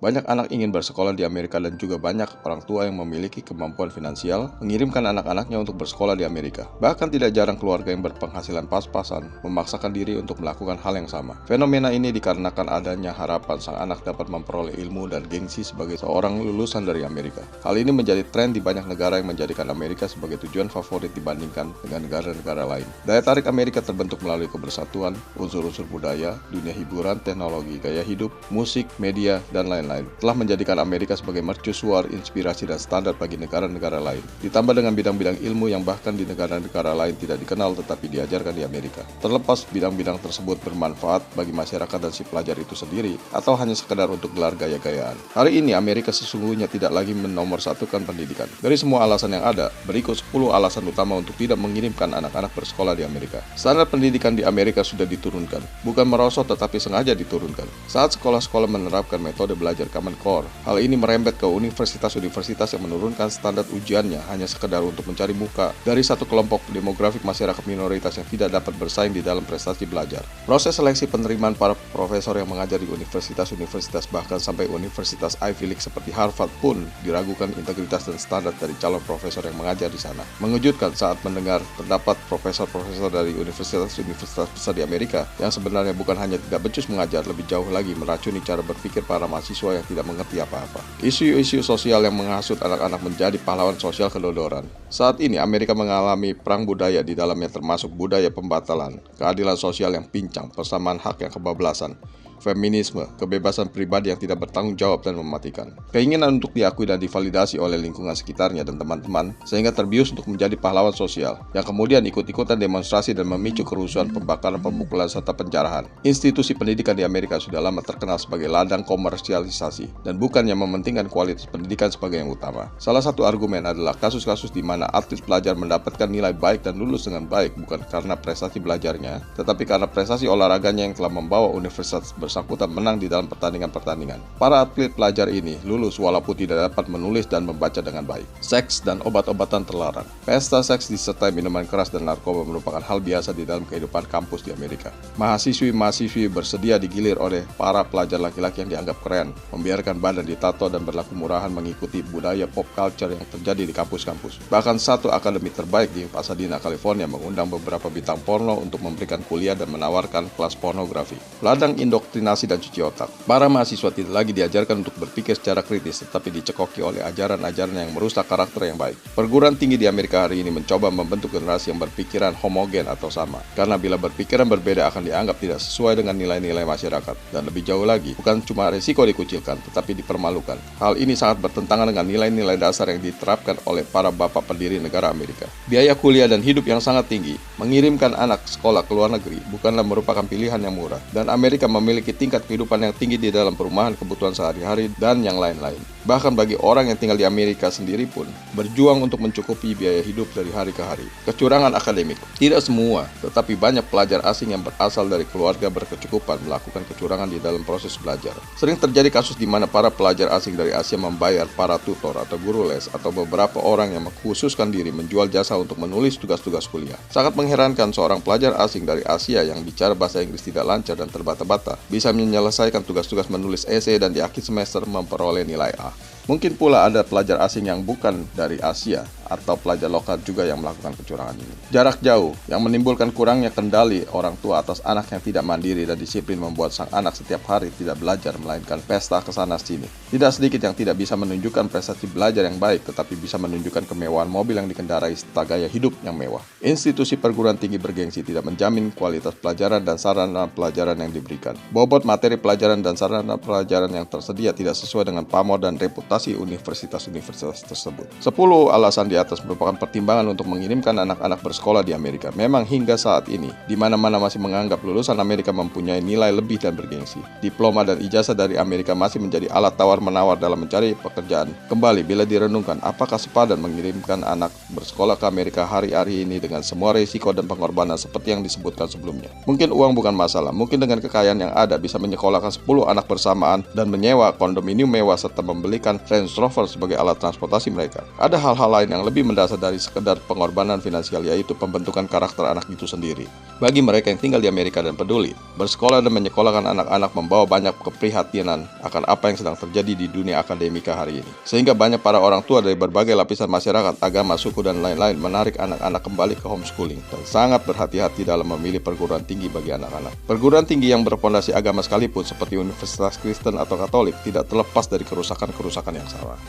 Banyak anak ingin bersekolah di Amerika dan juga banyak orang tua yang memiliki kemampuan finansial mengirimkan anak-anaknya untuk bersekolah di Amerika. Bahkan tidak jarang keluarga yang berpenghasilan pas-pasan memaksakan diri untuk melakukan hal yang sama. Fenomena ini dikarenakan adanya harapan sang anak dapat memperoleh ilmu dan gengsi sebagai seorang lulusan dari Amerika. Hal ini menjadi tren di banyak negara yang menjadikan Amerika sebagai tujuan favorit dibandingkan dengan negara-negara lain. Daya tarik Amerika terbentuk melalui kebersatuan, unsur-unsur budaya, dunia hiburan, teknologi, gaya hidup, musik, media, dan lain-lain telah menjadikan Amerika sebagai mercusuar, inspirasi, dan standar bagi negara-negara lain. Ditambah dengan bidang-bidang ilmu yang bahkan di negara-negara lain tidak dikenal tetapi diajarkan di Amerika. Terlepas bidang-bidang tersebut bermanfaat bagi masyarakat dan si pelajar itu sendiri, atau hanya sekedar untuk gelar gaya-gayaan. Hari ini Amerika sesungguhnya tidak lagi menomorsatukan pendidikan. Dari semua alasan yang ada, berikut 10 alasan utama untuk tidak mengirimkan anak-anak bersekolah di Amerika. Standar pendidikan di Amerika sudah diturunkan, bukan merosot tetapi sengaja diturunkan. Saat sekolah-sekolah menerapkan metode belajar Common Core, hal ini merembet ke universitas-universitas yang menurunkan standar ujiannya hanya sekedar untuk mencari muka dari satu kelompok demografik masyarakat minoritas yang tidak dapat bersaing di dalam prestasi belajar. Proses seleksi penerimaan para profesor yang mengajar di universitas-universitas bahkan sampai universitas Ivy League seperti Harvard pun diragukan integritas dan standar dari calon profesor yang mengajar di sana. Mengejutkan saat mendengar terdapat profesor-profesor dari universitas-universitas besar di Amerika yang sebenarnya bukan hanya tidak becus mengajar, lebih jauh lagi meracuni cara berpikir para mahasiswa yang tidak mengerti apa-apa. Isu-isu sosial yang menghasut anak-anak menjadi pahlawan sosial kedodoran. Saat ini Amerika mengalami perang budaya di dalamnya termasuk budaya pembatalan, keadilan sosial yang pincang, persamaan hak yang kebablasan, feminisme, kebebasan pribadi yang tidak bertanggung jawab dan mematikan. Keinginan untuk diakui dan divalidasi oleh lingkungan sekitarnya dan teman-teman, sehingga terbius untuk menjadi pahlawan sosial, yang kemudian ikut-ikutan demonstrasi dan memicu kerusuhan, pembakaran, pemukulan, serta penjarahan. Institusi pendidikan di Amerika sudah lama terkenal sebagai ladang komersialisasi, dan bukannya mementingkan kualitas pendidikan sebagai yang utama. Salah satu argumen adalah kasus-kasus di mana atlet pelajar mendapatkan nilai baik dan lulus dengan baik bukan karena prestasi belajarnya, tetapi karena prestasi olahraganya yang telah membawa universitas bersangkutan menang di dalam pertandingan-pertandingan. Para atlet pelajar ini lulus walaupun tidak dapat menulis dan membaca dengan baik. Seks dan obat-obatan terlarang. Pesta seks disertai minuman keras dan narkoba merupakan hal biasa di dalam kehidupan kampus di Amerika. Mahasiswi-mahasiswi bersedia digilir oleh para pelajar laki-laki yang dianggap keren, membiarkan badan ditato dan berlaku murahan mengikuti budaya pop culture yang terjadi di kampus-kampus. Bahkan satu akademi terbaik di Pasadena, California mengundang beberapa bintang porno untuk memberikan kuliah dan menawarkan kelas pornografi. Ladang indoktrinasi dan cuci otak. Para mahasiswa tidak lagi diajarkan untuk berpikir secara kritis, tetapi dicekoki oleh ajaran-ajaran yang merusak karakter yang baik. Perguruan tinggi di Amerika hari ini mencoba membentuk generasi yang berpikiran homogen atau sama. Karena bila berpikiran berbeda akan dianggap tidak sesuai dengan nilai-nilai masyarakat. Dan lebih jauh lagi, bukan cuma risiko dikucilkan, tetapi dipermalukan. Hal ini sangat bertentangan dengan nilai-nilai dasar yang diterapkan oleh para bapak pendiri negara Amerika. Biaya kuliah dan hidup yang sangat tinggi, mengirimkan anak sekolah ke luar negeri bukanlah merupakan pilihan yang murah. Dan Amerika memiliki tingkat kehidupan yang tinggi di dalam perumahan kebutuhan sehari-hari dan yang lain-lain. Bahkan bagi orang yang tinggal di Amerika sendiri pun berjuang untuk mencukupi biaya hidup dari hari ke hari. Kecurangan akademik. Tidak semua, tetapi banyak pelajar asing yang berasal dari keluarga berkecukupan melakukan kecurangan di dalam proses belajar. Sering terjadi kasus di mana para pelajar asing dari Asia membayar para tutor atau guru les atau beberapa orang yang mengkhususkan diri menjual jasa untuk menulis tugas-tugas kuliah. Sangat mengherankan seorang pelajar asing dari Asia yang bicara bahasa Inggris tidak lancar dan terbata-bata bisa menyelesaikan tugas-tugas menulis esai dan di akhir semester memperoleh nilai A. Mungkin pula ada pelajar asing yang bukan dari Asia atau pelajar lokal juga yang melakukan kecurangan ini. Jarak jauh yang menimbulkan kurangnya kendali orang tua atas anak yang tidak mandiri dan disiplin membuat sang anak setiap hari tidak belajar melainkan pesta kesana sini. Tidak sedikit yang tidak bisa menunjukkan prestasi belajar yang baik tetapi bisa menunjukkan kemewahan mobil yang dikendarai serta gaya hidup yang mewah. Institusi perguruan tinggi bergengsi tidak menjamin kualitas pelajaran dan sarana pelajaran yang diberikan. Bobot materi pelajaran dan sarana pelajaran yang tersedia tidak sesuai dengan pamor dan reputasi universitas-universitas tersebut. 10 alasan di atas merupakan pertimbangan untuk mengirimkan anak-anak bersekolah di Amerika. Memang hingga saat ini, di mana-mana masih menganggap lulusan Amerika mempunyai nilai lebih dan bergengsi. Diploma dan ijazah dari Amerika masih menjadi alat tawar-menawar dalam mencari pekerjaan. Kembali, bila direnungkan, apakah sepadan mengirimkan anak bersekolah ke Amerika hari-hari ini dengan semua risiko dan pengorbanan seperti yang disebutkan sebelumnya? Mungkin uang bukan masalah, mungkin dengan kekayaan yang ada bisa menyekolahkan 10 anak bersamaan dan menyewa kondominium mewah serta membelikan Range Rover sebagai alat transportasi mereka. Ada hal-hal lain yang lebih mendasar dari sekedar pengorbanan finansial, yaitu pembentukan karakter anak itu sendiri. Bagi mereka yang tinggal di Amerika dan peduli, bersekolah dan menyekolahkan anak-anak membawa banyak keprihatinan akan apa yang sedang terjadi di dunia akademika hari ini. Sehingga banyak para orang tua dari berbagai lapisan masyarakat, agama, suku, dan lain-lain menarik anak-anak kembali ke homeschooling dan sangat berhati-hati dalam memilih perguruan tinggi bagi anak-anak. Perguruan tinggi yang berpondasi agama sekalipun seperti Universitas Kristen atau Katolik tidak terlepas dari kerusakan-kerusakan yang sama.